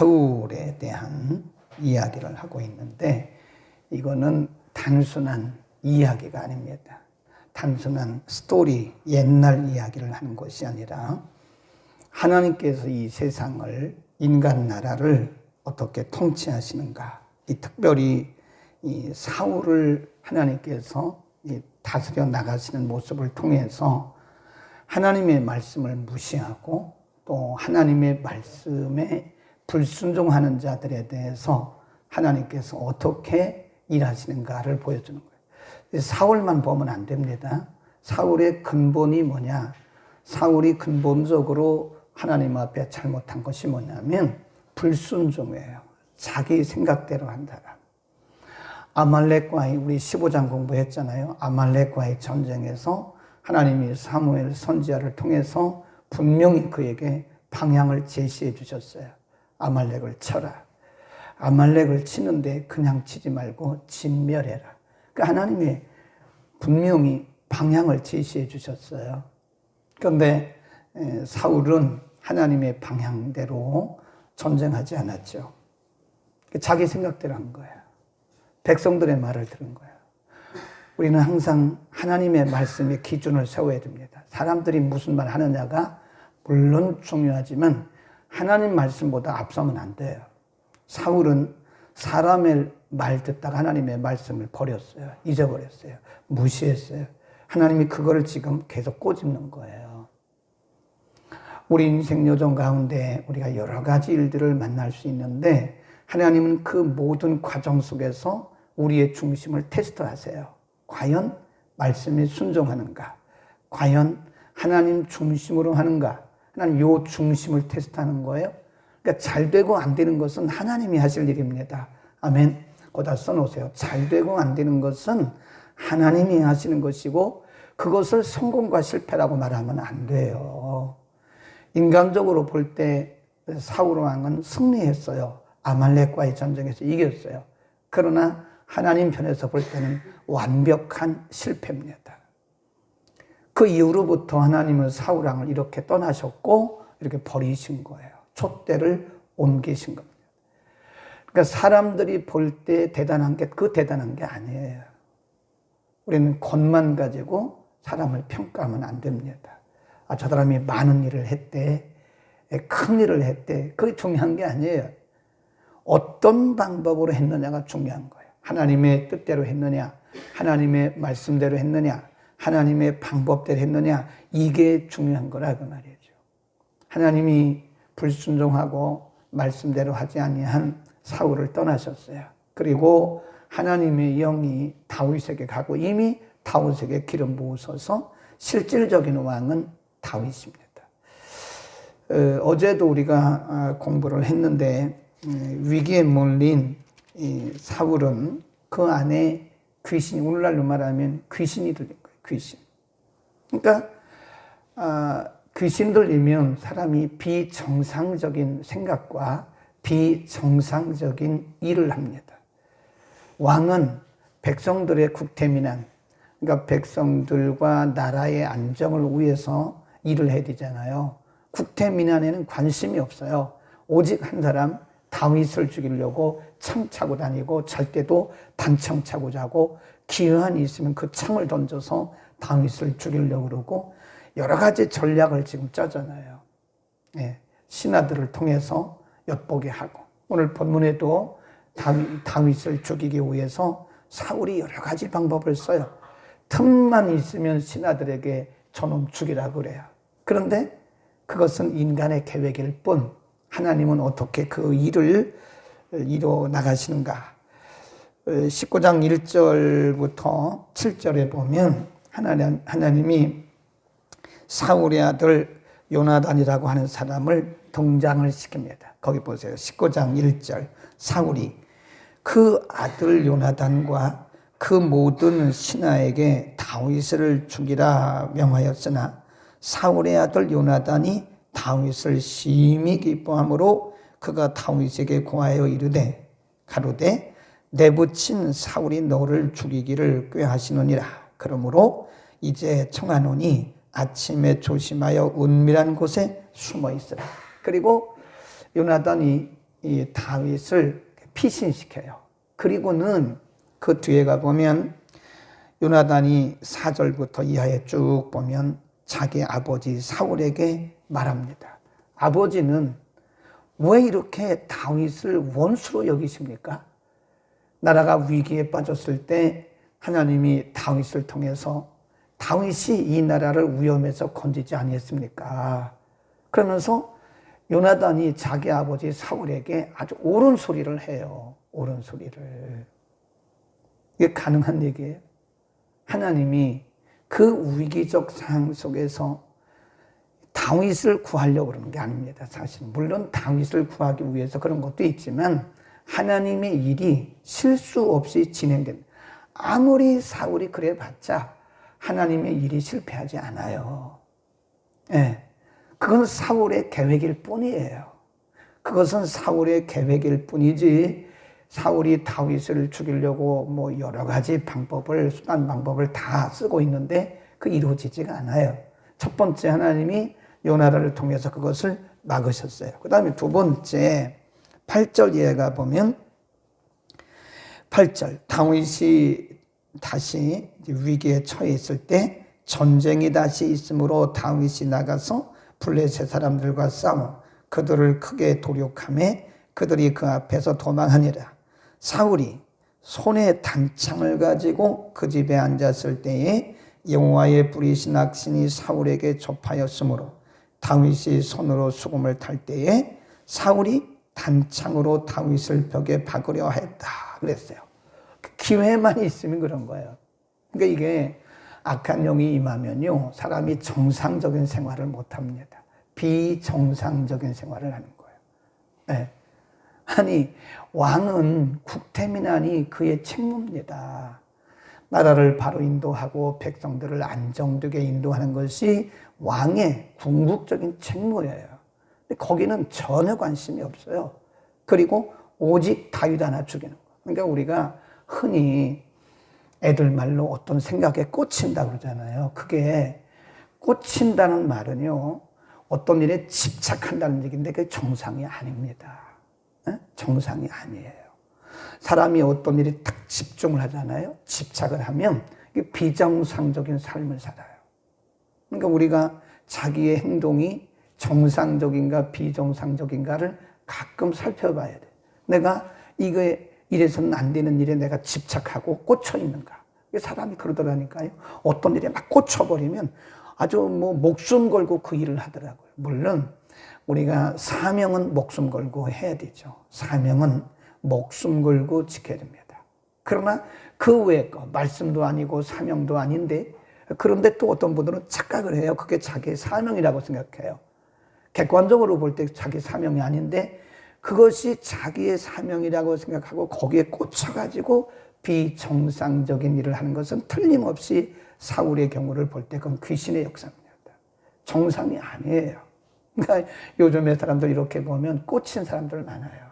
사울에 대한 이야기를 하고 있는데 이거는 단순한 이야기가 아닙니다. 단순한 스토리, 옛날 이야기를 하는 것이 아니라 하나님께서 이 세상을, 인간 나라를 어떻게 통치하시는가, 이 특별히 이 사울을 하나님께서 다스려 나가시는 모습을 통해서 하나님의 말씀을 무시하고 또 하나님의 말씀에 불순종하는 자들에 대해서 하나님께서 어떻게 일하시는가를 보여주는 거예요. 사울만 보면 안 됩니다. 사울의 근본이 뭐냐? 사울이 근본적으로 하나님 앞에 잘못한 것이 뭐냐면 불순종이에요. 자기 생각대로 한 사람. 아말렉과의, 우리 15장 공부했잖아요. 아말렉과의 전쟁에서 하나님이 사무엘 선지자를 통해서 분명히 그에게 방향을 제시해 주셨어요. 아말렉을 쳐라. 아말렉을 치는데 그냥 치지 말고 진멸해라. 그러니까 하나님이 분명히 방향을 제시해 주셨어요. 그런데 사울은 하나님의 방향대로 전쟁하지 않았죠. 자기 생각대로 한 거예요. 백성들의 말을 들은 거예요. 우리는 항상 하나님의 말씀에 기준을 세워야 됩니다. 사람들이 무슨 말 하느냐가 물론 중요하지만 하나님 말씀보다 앞서면 안 돼요. 사울은 사람의 말 듣다가 하나님의 말씀을 버렸어요. 잊어버렸어요. 무시했어요. 하나님이 그거를 지금 계속 꼬집는 거예요. 우리 인생 여정 가운데 우리가 여러 가지 일들을 만날 수 있는데 하나님은 그 모든 과정 속에서 우리의 중심을 테스트하세요. 과연 말씀에 순종하는가? 과연 하나님 중심으로 하는가? 하나님 요 중심을 테스트하는 거예요. 그러니까 잘 되고 안 되는 것은 하나님이 하실 일입니다. 아멘. 거기다 써놓으세요. 잘 되고 안 되는 것은 하나님이 하시는 것이고 그것을 성공과 실패라고 말하면 안 돼요. 인간적으로 볼 때 사울 왕은 승리했어요. 아말렉과의 전쟁에서 이겼어요. 그러나 하나님 편에서 볼 때는 완벽한 실패입니다. 그 이후로부터 하나님은 사울 왕을 이렇게 떠나셨고 이렇게 버리신 거예요. 촛대를 옮기신 겁니다. 그러니까 사람들이 볼 때 대단한 게 그 대단한 게 아니에요. 우리는 것만 가지고 사람을 평가하면 안 됩니다. 아, 저 사람이 많은 일을 했대, 큰 일을 했대. 그게 중요한 게 아니에요. 어떤 방법으로 했느냐가 중요한 거예요. 하나님의 뜻대로 했느냐, 하나님의 말씀대로 했느냐, 하나님의 방법대로 했느냐, 이게 중요한 거라 그 말이죠. 하나님이 불순종하고 말씀대로 하지 아니한 사울을 떠나셨어요. 그리고 하나님의 영이 다윗에게 가고 이미 다윗에게 기름 부으셔서 실질적인 왕은 다윗입니다. 어제도 우리가 공부를 했는데 위기에 몰린 사울은 그 안에 귀신이, 오늘날로 말하면 귀신이 들린 거예요. 귀신. 그러니까 귀신 들리면 사람이 비정상적인 생각과 비정상적인 일을 합니다. 왕은 백성들의 국태민안, 그러니까 백성들과 나라의 안정을 위해서 일을 해야 되잖아요. 국태민안에는 관심이 없어요. 오직 한 사람, 다윗을 죽이려고 창 차고 다니고 잘 때도 단창 차고 자고 기회안이 있으면 그 창을 던져서 다윗을 죽이려고 그러고 여러 가지 전략을 지금 짜잖아요. 예, 신하들을 통해서 엿보게 하고 오늘 본문에도 다윗을 죽이기 위해서 사울이 여러 가지 방법을 써요. 틈만 있으면 신하들에게 저놈 죽이라 그래요. 그런데 그것은 인간의 계획일 뿐 하나님은 어떻게 그 일을 이루어 나가시는가. 19장 1절부터 7절에 보면 하나님이 사울의 아들 요나단이라고 하는 사람을 등장을 시킵니다. 거기 보세요. 19장 1절 사울이 그 아들 요나단과 그 모든 신하에게 다윗을 죽이라 명하였으나 사울의 아들 요나단이 다윗을 심히 기뻐함으로 그가 다윗에게 고하여 이르되 가로되 내부친 사울이 너를 죽이기를 꾀하시느니라. 그러므로 이제 청하노니 아침에 조심하여 은밀한 곳에 숨어 있으라. 그리고 요나단이 이 다윗을 피신시켜요. 그리고는 그 뒤에 가보면 요나단이 4절부터 이하에 쭉 보면 자기 아버지 사울에게 말합니다. 아버지는 왜 이렇게 다윗을 원수로 여기십니까? 나라가 위기에 빠졌을 때 하나님이 다윗을 통해서 다윗이 이 나라를 위험에서 건지지 아니했습니까? 그러면서 요나단이 자기 아버지 사울에게 아주 옳은 소리를 해요. 옳은 소리를. 이게 가능한 얘기예요. 하나님이 그 위기적 상황 속에서 다윗을 구하려고 그러는 게 아닙니다. 사실 물론 다윗을 구하기 위해서 그런 것도 있지만 하나님의 일이 실수 없이 진행됩니다. 아무리 사울이 그래봤자 하나님의 일이 실패하지 않아요. 예, 그건 사울의 계획일 뿐이에요. 그것은 사울의 계획일 뿐이지 사울이 다윗을 죽이려고 뭐 여러 가지 방법을, 수단 방법을 다 쓰고 있는데 그 이루어지지가 않아요. 첫 번째, 하나님이 요나단을 통해서 그것을 막으셨어요. 그 다음에 두 번째 8절 이해가 보면 8절 다윗이 다시 위기에 처해 있을 때 전쟁이 다시 있으므로 다윗이 나가서 블레셋 사람들과 싸워 그들을 크게 도륙하며 그들이 그 앞에서 도망하니라. 사울이 손에 단창을 가지고 그 집에 앉았을 때에 여호와의 불이신 악신이 사울에게 접하였으므로 다윗이 손으로 수금을 탈 때에 사울이 단창으로 다윗을 벽에 박으려 했다 그랬어요. 기회만 있으면 그런 거예요. 그러니까 이게 악한 영이 임하면요, 사람이 정상적인 생활을 못 합니다. 비정상적인 생활을 하는 거예요. 네. 아니, 왕은 국태민안이 그의 책무입니다. 나라를 바로 인도하고 백성들을 안정되게 인도하는 것이 왕의 궁극적인 책무예요. 근데 거기는 전혀 관심이 없어요. 그리고 오직 다윗 하나 죽이는 거. 그러니까 우리가 흔히 애들 말로 어떤 생각에 꽂힌다 그러잖아요. 그게 꽂힌다는 말은요, 어떤 일에 집착한다는 얘기인데 그게 정상이 아닙니다. 정상이 아니에요. 사람이 어떤 일에 딱 집중을 하잖아요. 집착을 하면 비정상적인 삶을 살아요. 그러니까 우리가 자기의 행동이 정상적인가 비정상적인가를 가끔 살펴봐야 돼. 내가 이거에 이래서는 안 되는 일에 내가 집착하고 꽂혀 있는가. 사람이 그러더라니까요. 어떤 일에 막 꽂혀버리면 아주 뭐 목숨 걸고 그 일을 하더라고요. 물론 우리가 사명은 목숨 걸고 해야 되죠. 사명은 목숨 걸고 지켜야 됩니다. 그러나 그 외의 거, 말씀도 아니고 사명도 아닌데, 그런데 또 어떤 분들은 착각을 해요. 그게 자기의 사명이라고 생각해요. 객관적으로 볼 때 자기 사명이 아닌데 그것이 자기의 사명이라고 생각하고 거기에 꽂혀가지고 비정상적인 일을 하는 것은 틀림없이 사울의 경우를 볼 때 그건 귀신의 역사입니다. 정상이 아니에요. 그러니까 요즘에 사람들 이렇게 보면 꽂힌 사람들 많아요.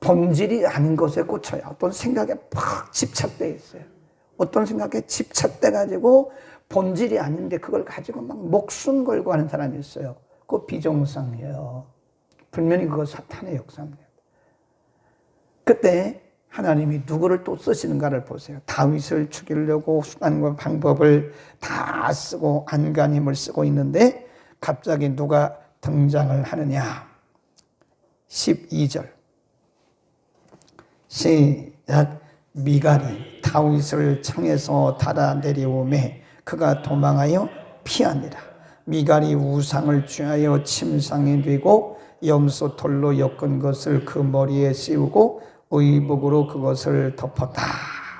본질이 아닌 것에 꽂혀요. 어떤 생각에 팍 집착되어 있어요. 어떤 생각에 집착돼 가지고 본질이 아닌데 그걸 가지고 막 목숨 걸고 하는 사람이 있어요. 그거 비정상이에요. 분명히 그거 사탄의 역사입니다. 그때 하나님이 누구를 또 쓰시는가를 보세요. 다윗을 죽이려고 수단과 방법을 다 쓰고 안간힘을 쓰고 있는데 갑자기 누가 등장을 하느냐. 12절 시작. 미갈이 다윗을 창에서 달아내려오매 그가 도망하여 피하니라. 미갈이 우상을 취하여 침상에 되고 염소털로 엮은 것을 그 머리에 씌우고 의복으로 그것을 덮었다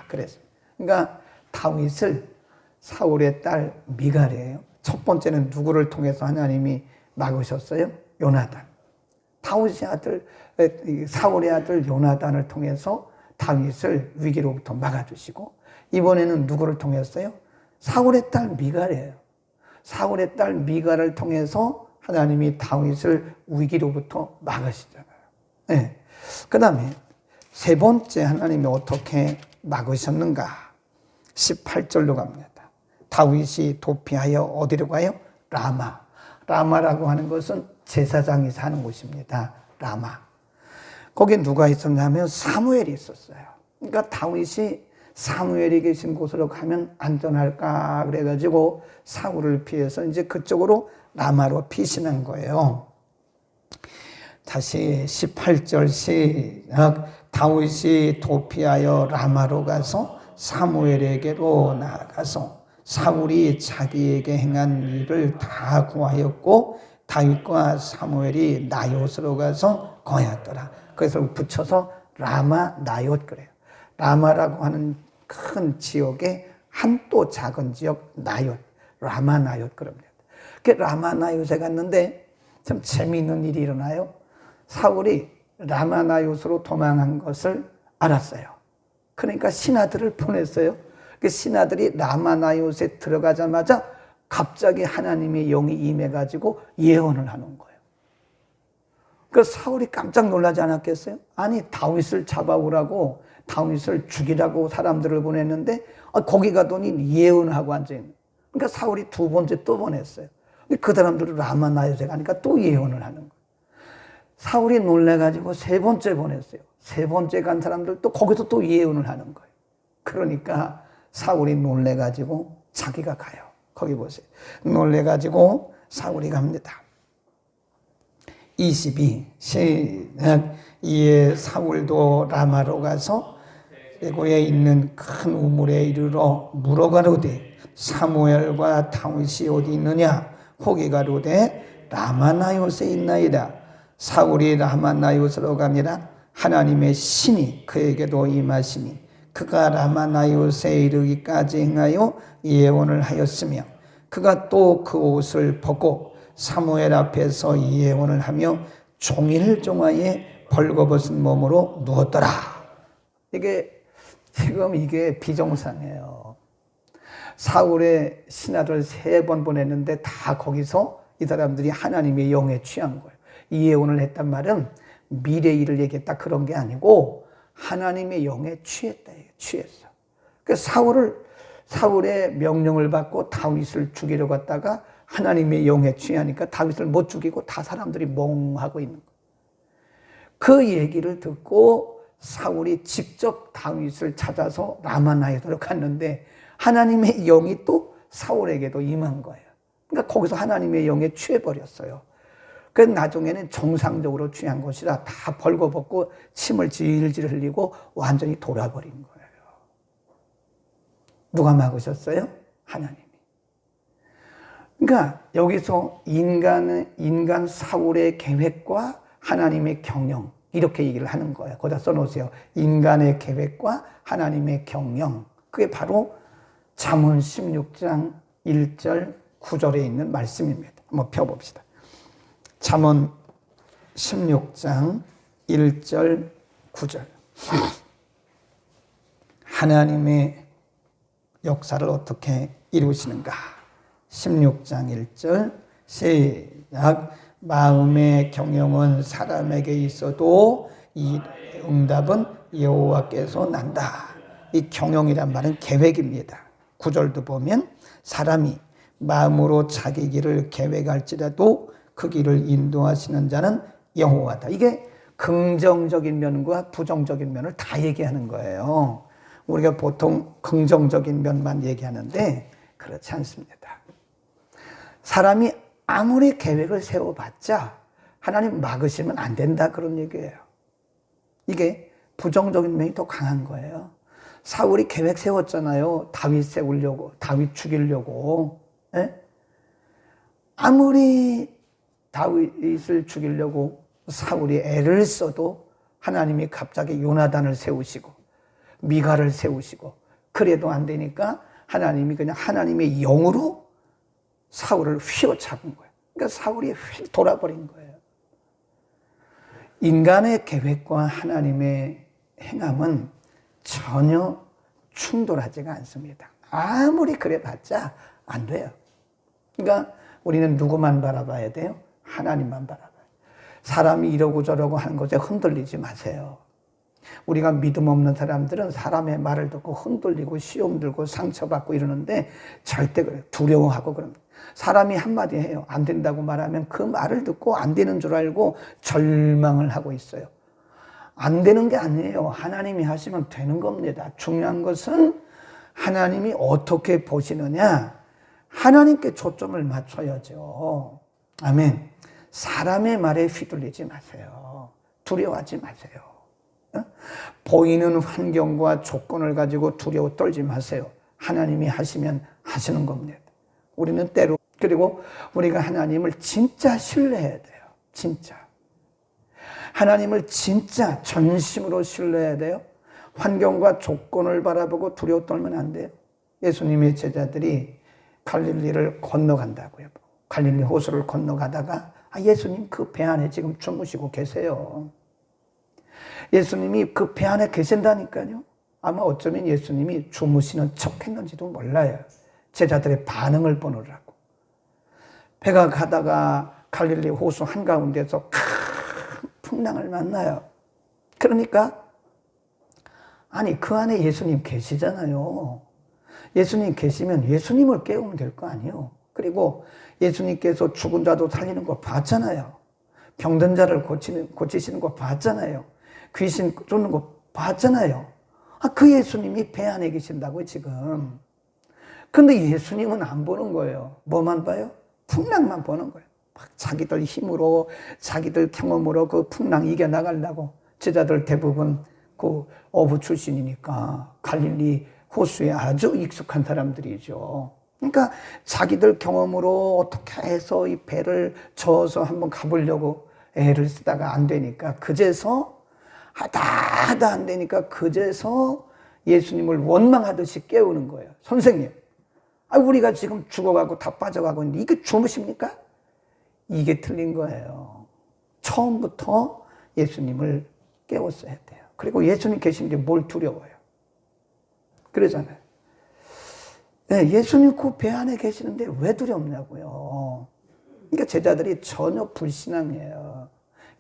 그랬어요. 그러니까 다윗을 사울의 딸 미갈이에요. 첫 번째는 누구를 통해서 하나님이 막으셨어요? 요나단. 다윗의 아들, 사울의 아들 요나단을 통해서 다윗을 위기로부터 막아주시고, 이번에는 누구를 통했어요? 사울의 딸 미갈이에요. 사울의 딸 미갈을 통해서 하나님이 다윗을 위기로부터 막으시잖아요. 네. 그 다음에 세 번째 하나님이 어떻게 막으셨는가? 18절로 갑니다. 다윗이 도피하여 어디로 가요? 라마. 라마라고 하는 것은 제사장이 사는 곳입니다. 라마. 거기 누가 있었냐면 사무엘이 있었어요. 그러니까 다윗이 사무엘이 계신 곳으로 가면 안전할까 그래가지고 사울을 피해서 이제 그쪽으로 라마로 피신한 거예요. 다시 18절 시작. 다윗이 도피하여 라마로 가서 사무엘에게로 나아가서 사울이 자기에게 행한 일을 다 고하였고 다윗과 사무엘이 나요스로 가서 거하였더라. 그래서 붙여서 라마 나요트 그래요. 라마라고 하는 큰 지역의 한 또 작은 지역 나요트, 라마 나요트 그럽니다. 그 라마 나요트에 갔는데 참 재미있는 일이 일어나요. 사울이 라마 나요트로 도망한 것을 알았어요. 그러니까 신하들을 보냈어요. 그 신하들이 라마 나요트에 들어가자마자 갑자기 하나님의 영이 임해가지고 예언을 하는 거예요. 그 사울이 깜짝 놀라지 않았겠어요? 아니 다윗을 잡아오라고 다윗을 죽이라고 사람들을 보냈는데 거기 가더니 예언하고 앉아있는 거예요. 그러니까 사울이 두 번째 또 보냈어요. 그 사람들은 라마 나요트에 가니까 또 예언을 하는 거예요. 사울이 놀래가지고 세 번째 보냈어요. 세 번째 간 사람들 또 거기서 또 예언을 하는 거예요. 그러니까 사울이 놀래가지고 자기가 가요. 거기 보세요. 놀래가지고 사울이 갑니다. 22 시작. 이에 사울도 라마로 가서 대고에 있는 큰 우물에 이르러 물어가로되 사무엘과 다윗이 어디 있느냐? 거기 가로되 라마나요스에 있나이다. 사울이 라마나요스로 가니라 하나님의 신이 그에게도 임하시니 그가 라마나요스에 이르기까지 행하여 예언을 하였으며 그가 또 그 옷을 벗고 사무엘 앞에서 예언을 하며 종일 종아에 벌거벗은 몸으로 누웠더라. 이게 비정상이에요. 사울의 신하들 3번 보냈는데 다 거기서 이 사람들이 하나님의 영에 취한 거예요. 이 예언을 했단 말은 미래 일을 얘기했다 그런 게 아니고 하나님의 영에 취했다. 취했어. 그래서 사울의 명령을 받고 다윗을 죽이러 갔다가 하나님의 영에 취하니까 다윗을 못 죽이고 다 사람들이 멍하고 있는 거예요. 그 얘기를 듣고 사울이 직접 다윗을 찾아서 라마나요트로 갔는데 하나님의 영이 또 사울에게도 임한 거예요. 그러니까 거기서 하나님의 영에 취해버렸어요. 그래서 나중에는 정상적으로 취한 것이라 다 벌거벗고 침을 질질 흘리고 완전히 돌아버린 거예요. 누가 막으셨어요? 하나님이. 그러니까 여기서 인간 사울의 계획과 하나님의 경영 이렇게 얘기를 하는 거예요. 거기다 써놓으세요. 인간의 계획과 하나님의 경영. 그게 바로 잠언 16장 1절 9절에 있는 말씀입니다. 한번 펴봅시다. 잠언 16장 1절 9절. 하나님의 역사를 어떻게 이루시는가? 16장 1절 시작. 마음의 경영은 사람에게 있어도 이 응답은 여호와께서 난다. 이 경영이란 말은 계획입니다. 9절도 보면 사람이 마음으로 자기 길을 계획할지라도 그 길을 인도하시는 자는 여호와다. 이게 긍정적인 면과 부정적인 면을 다 얘기하는 거예요. 우리가 보통 긍정적인 면만 얘기하는데 그렇지 않습니다. 사람이 아무리 계획을 세워봤자 하나님 막으시면 안 된다 그런 얘기예요. 이게 부정적인 면이 더 강한 거예요. 사울이 계획 세웠잖아요. 다윗 세우려고, 다윗 죽이려고. 에? 아무리 다윗을 죽이려고 사울이 애를 써도 하나님이 갑자기 요나단을 세우시고 미가를 세우시고 그래도 안 되니까 하나님이 그냥 하나님의 영으로 사울을 휘어잡은 거예요. 그러니까 사울이 휙 돌아버린 거예요. 인간의 계획과 하나님의 행함은 전혀 충돌하지가 않습니다. 아무리 그래봤자 안 돼요. 그러니까 우리는 누구만 바라봐야 돼요? 하나님만 바라봐요. 사람이 이러고 저러고 하는 것에 흔들리지 마세요. 우리가 믿음 없는 사람들은 사람의 말을 듣고 흔들리고 시험 들고 상처받고 이러는데 절대 그래 두려워하고 그럽니다. 사람이 한마디 해요. 안 된다고 말하면 그 말을 듣고 안 되는 줄 알고 절망을 하고 있어요. 안 되는 게 아니에요. 하나님이 하시면 되는 겁니다. 중요한 것은 하나님이 어떻게 보시느냐, 하나님께 초점을 맞춰야죠. 아멘. 사람의 말에 휘둘리지 마세요. 두려워하지 마세요. 보이는 환경과 조건을 가지고 두려워 떨지 마세요. 하나님이 하시면 하시는 겁니다. 우리는 때로, 그리고 우리가 하나님을 진짜 신뢰해야 돼요. 진짜. 하나님을 진짜 전심으로 신뢰해야 돼요. 환경과 조건을 바라보고 두려워 떨면 안 돼요. 예수님의 제자들이 갈릴리를 건너간다고요. 갈릴리 호수를 건너가다가 예수님 그 배 안에 지금 주무시고 계세요. 예수님이 그 배 안에 계신다니까요. 아마 어쩌면 예수님이 주무시는 척 했는지도 몰라요. 제자들의 반응을 보느라고. 배가 가다가 갈릴리 호수 한가운데서 큰 풍랑을 만나요. 그러니까 아니 그 안에 예수님 계시잖아요. 예수님 계시면 예수님을 깨우면 될 거 아니에요. 그리고 예수님께서 죽은 자도 살리는 거 봤잖아요. 병든 자를 고치시는 거 봤잖아요. 귀신 쫓는 거 봤잖아요. 그 예수님이 배 안에 계신다고요, 지금. 근데 예수님은 안 보는 거예요. 뭐만 봐요? 풍랑만 보는 거예요. 막 자기들 힘으로, 자기들 경험으로 그 풍랑 이겨나가려고. 제자들 대부분 그 어부 출신이니까 갈릴리 호수에 아주 익숙한 사람들이죠. 그러니까 자기들 경험으로 어떻게 해서 이 배를 저어서 한번 가보려고 애를 쓰다가 안 되니까 그제서 하다 안 되니까 그제서 예수님을 원망하듯이 깨우는 거예요. 선생님, 우리가 지금 죽어가고 다 빠져가고 있는데 이게 주무십니까? 이게 틀린 거예요. 처음부터 예수님을 깨웠어야 돼요. 그리고 예수님 계신데 뭘 두려워요? 그러잖아요. 네, 예수님 그 배 안에 계시는데 왜 두렵냐고요. 그러니까 제자들이 전혀 불신앙이에요.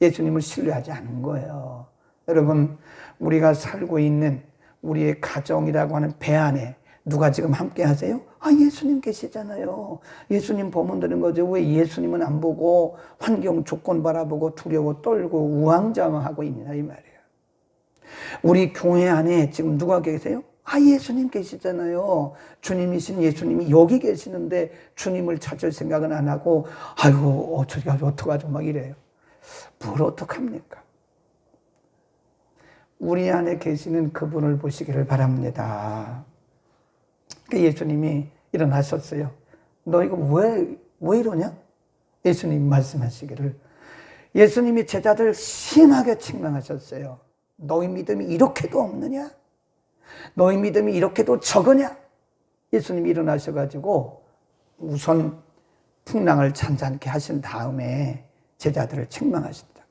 예수님을 신뢰하지 않은 거예요. 여러분, 우리가 살고 있는 우리의 가정이라고 하는 배 안에 누가 지금 함께 하세요? 예수님 계시잖아요. 예수님 보면 되는 거죠. 왜 예수님은 안 보고 환경 조건 바라보고 두려워 떨고 우왕좌왕하고 있냐 이 말이에요. 우리 교회 안에 지금 누가 계세요? 예수님 계시잖아요. 주님이신 예수님이 여기 계시는데 주님을 찾을 생각은 안 하고 아이고 어떡하죠 막 이래요. 뭘 어떡합니까? 우리 안에 계시는 그분을 보시기를 바랍니다. 예수님이 일어나셨어요. 너 이거 왜 이러냐? 예수님이 말씀하시기를. 예수님이 제자들 심하게 책망하셨어요. 너희 믿음이 이렇게도 없느냐? 너희 믿음이 이렇게도 적으냐? 예수님이 일어나셔가지고 우선 풍랑을 잔잔케 하신 다음에 제자들을 책망하신다고.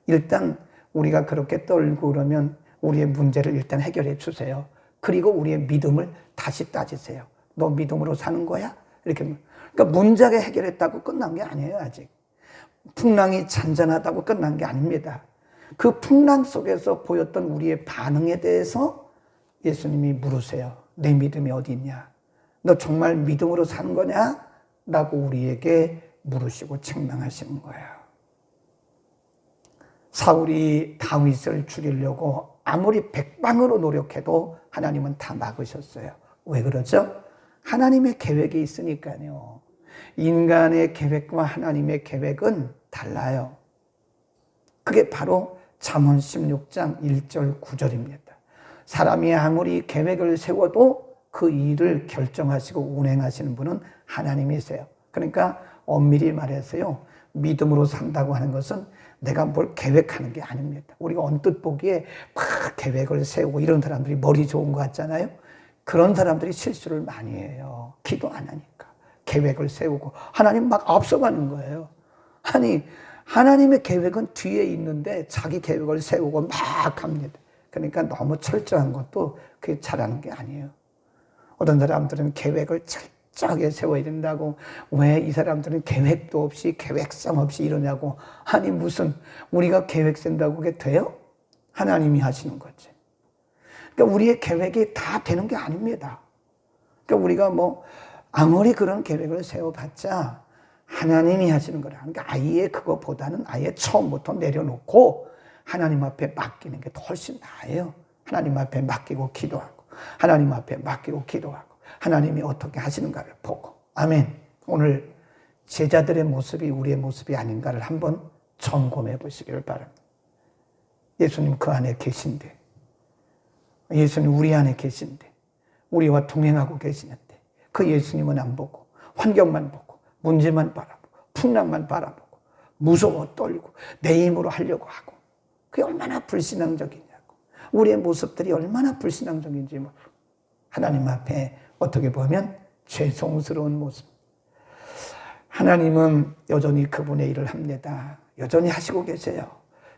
일단 우리가 그렇게 떨고 그러면 우리의 문제를 일단 해결해 주세요. 그리고 우리의 믿음을 다시 따지세요. 너 믿음으로 사는 거야? 이렇게. 그러니까 문제가 해결했다고 끝난 게 아니에요, 아직. 풍랑이 잔잔하다고 끝난 게 아닙니다. 그 풍랑 속에서 보였던 우리의 반응에 대해서 예수님이 물으세요. 내 믿음이 어디 있냐? 너 정말 믿음으로 사는 거냐? 라고 우리에게 물으시고 책망하시는 거예요. 사울이 다윗을 죽이려고 아무리 백방으로 노력해도 하나님은 다 막으셨어요. 왜 그러죠? 하나님의 계획이 있으니까요. 인간의 계획과 하나님의 계획은 달라요. 그게 바로 잠언 16장 1절 9절입니다. 사람이 아무리 계획을 세워도 그 일을 결정하시고 운행하시는 분은 하나님이세요. 그러니까 엄밀히 말해서요, 믿음으로 산다고 하는 것은 내가 뭘 계획하는 게 아닙니다. 우리가 언뜻 보기에 막 계획을 세우고 이런 사람들이 머리 좋은 것 같잖아요. 그런 사람들이 실수를 많이 해요. 기도 안 하니까. 계획을 세우고 하나님 막 앞서가는 거예요. 아니 하나님의 계획은 뒤에 있는데 자기 계획을 세우고 막 합니다. 그러니까 너무 철저한 것도 그게 잘하는 게 아니에요. 어떤 사람들은 계획을 철저하게 세워야 된다고, 왜 이 사람들은 계획도 없이 계획성 없이 이러냐고. 아니 무슨 우리가 계획 센다고 그게 돼요? 하나님이 하시는 거지. 그러니까 우리의 계획이 다 되는 게 아닙니다. 그러니까 우리가 아무리 그런 계획을 세워봤자 하나님이 하시는 거라. 그러니까 아예 그거보다는 아예 처음부터 내려놓고 하나님 앞에 맡기는 게 더 훨씬 나아요. 하나님 앞에 맡기고 기도하고, 하나님 앞에 맡기고 기도하고, 하나님이 어떻게 하시는가를 보고. 아멘. 오늘 제자들의 모습이 우리의 모습이 아닌가를 한번 점검해 보시기를 바랍니다. 예수님 그 안에 계신데, 예수님 우리 안에 계신데, 우리와 동행하고 계시는데, 그 예수님은 안 보고 환경만 보고 문제만 바라보고 풍랑만 바라보고 무서워 떨고 내 힘으로 하려고 하고, 그게 얼마나 불신앙적이냐고, 우리의 모습들이 얼마나 불신앙적인지 모르고 하나님 앞에 어떻게 보면 죄송스러운 모습. 하나님은 여전히 그분의 일을 합니다. 여전히 하시고 계세요.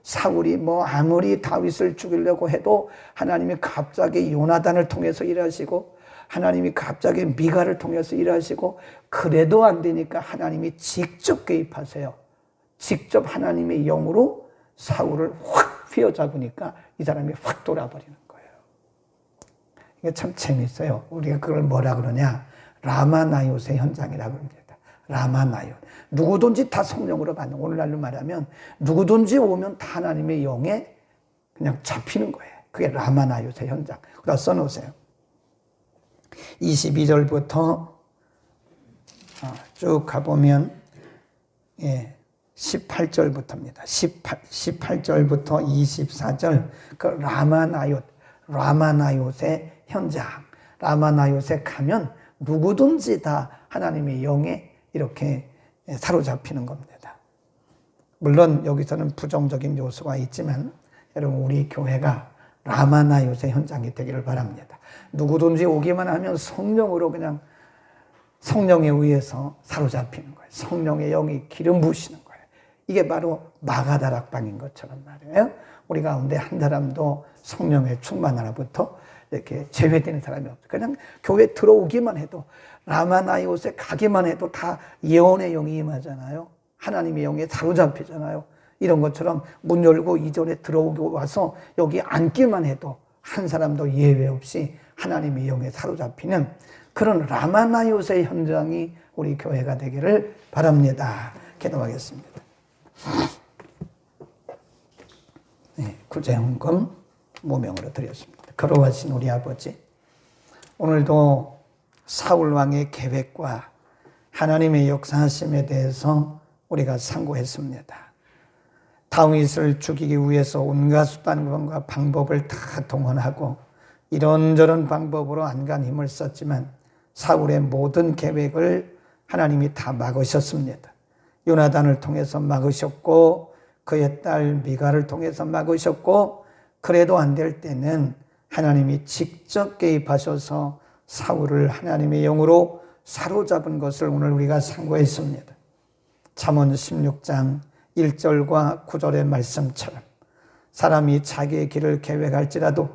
사울이 아무리 다윗을 죽이려고 해도 하나님이 갑자기 요나단을 통해서 일하시고, 하나님이 갑자기 미가를 통해서 일하시고, 그래도 안 되니까 하나님이 직접 개입하세요. 직접 하나님의 영으로 사울을 확 휘어잡으니까 이 사람이 확 돌아버리는 거예요. 이게 참 재밌어요. 우리가 그걸 뭐라 그러냐, 라마나요의 현장이라고 합니다. 라마나요. 누구든지 다 성령으로 받는, 오늘날로 말하면 누구든지 오면 다 하나님의 영에 그냥 잡히는 거예요. 그게 라마나요의 현장. 그다 써놓으세요. 22절부터 쭉 가보면 18절부터입니다. 18절부터 24절 그 라마나요의 현장. 라마나요에 가면 누구든지 다 하나님의 영에 이렇게 사로잡히는 겁니다. 물론 여기서는 부정적인 요소가 있지만 여러분, 우리 교회가 라마나요의 현장이 되기를 바랍니다. 누구든지 오기만 하면 성령으로 그냥 성령에 의해서 사로잡히는 거예요. 성령의 영이 기름 부으시는 거예요. 이게 바로 마가다락방인 것처럼 말이에요. 우리 가운데 한 사람도 성령의 충만하나부터 이렇게 제외되는 사람이 없어요. 그냥 교회 들어오기만 해도, 라마나요에 가기만 해도 다 예언의 영이 임하잖아요. 하나님의 영에 사로잡히잖아요. 이런 것처럼 문 열고 이전에 들어오고 와서 여기 앉기만 해도 한 사람도 예외 없이 하나님의 영에 사로잡히는 그런 라마나요의 현장이 우리 교회가 되기를 바랍니다. 기도하겠습니다. 구제헌금 모명으로 드렸습니다. 거룩하신 우리 아버지, 오늘도 사울 왕의 계획과 하나님의 역사하심에 대해서 우리가 상고했습니다. 다윗을 죽이기 위해서 온갖 수단과 방법을 다 동원하고 이런저런 방법으로 안간 힘을 썼지만 사울의 모든 계획을 하나님이 다 막으셨습니다. 요나단을 통해서 막으셨고, 그의 딸 미가를 통해서 막으셨고, 그래도 안 될 때는 하나님이 직접 개입하셔서 사울을 하나님의 영으로 사로잡은 것을 오늘 우리가 상고했습니다. 잠언 16장 1절과 9절의 말씀처럼 사람이 자기의 길을 계획할지라도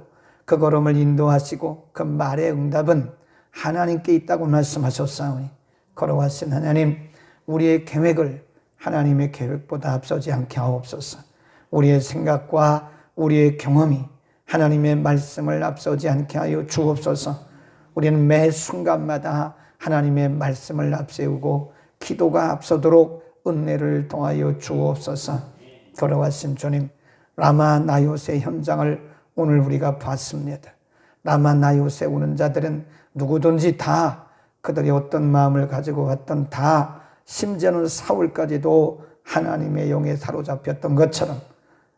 그 걸음을 인도하시고 그 말의 응답은 하나님께 있다고 말씀하셨사오니, 거룩하신 하나님, 우리의 계획을 하나님의 계획보다 앞서지 않게 하옵소서. 우리의 생각과 우리의 경험이 하나님의 말씀을 앞서지 않게 하여 주옵소서. 우리는 매 순간마다 하나님의 말씀을 앞세우고 기도가 앞서도록 은혜를 통하여 주옵소서. 거룩하신 주님, 라마나요의 현장을 오늘 우리가 봤습니다. 라마나요에 오는 자들은 누구든지 다 그들이 어떤 마음을 가지고 왔던 다, 심지어는 사울까지도 하나님의 영에 사로잡혔던 것처럼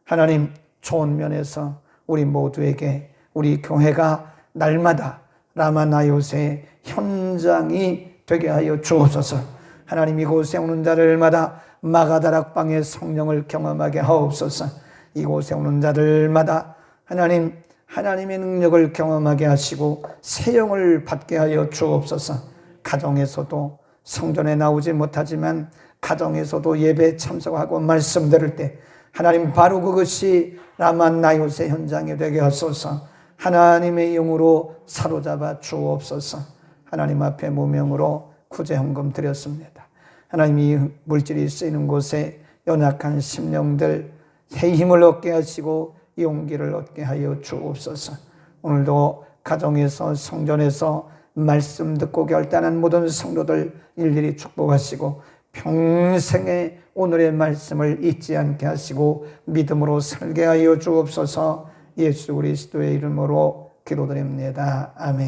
하나님, 좋은 면에서 우리 모두에게 우리 교회가 날마다 라마나요의 현장이 되게 하여 주옵소서. 하나님, 이곳에 오는 자들마다 마가다락방의 성령을 경험하게 하옵소서. 이곳에 오는 자들마다 하나님, 하나님의 능력을 경험하게 하시고 새 영을 받게 하여 주옵소서. 가정에서도, 성전에 나오지 못하지만 가정에서도 예배에 참석하고 말씀 들을 때 하나님, 바로 그것이 라마나요의 현장이 되게 하소서. 하나님의 영으로 사로잡아 주옵소서. 하나님 앞에 무명으로 구제헌금 드렸습니다. 하나님이 물질이 쓰이는 곳에 연약한 심령들 새 힘을 얻게 하시고 용기를 얻게 하여 주옵소서. 오늘도 가정에서, 성전에서 말씀 듣고 결단한 모든 성도들 일일이 축복하시고 평생에 오늘의 말씀을 잊지 않게 하시고 믿음으로 살게 하여 주옵소서. 예수 그리스도의 이름으로 기도드립니다. 아멘.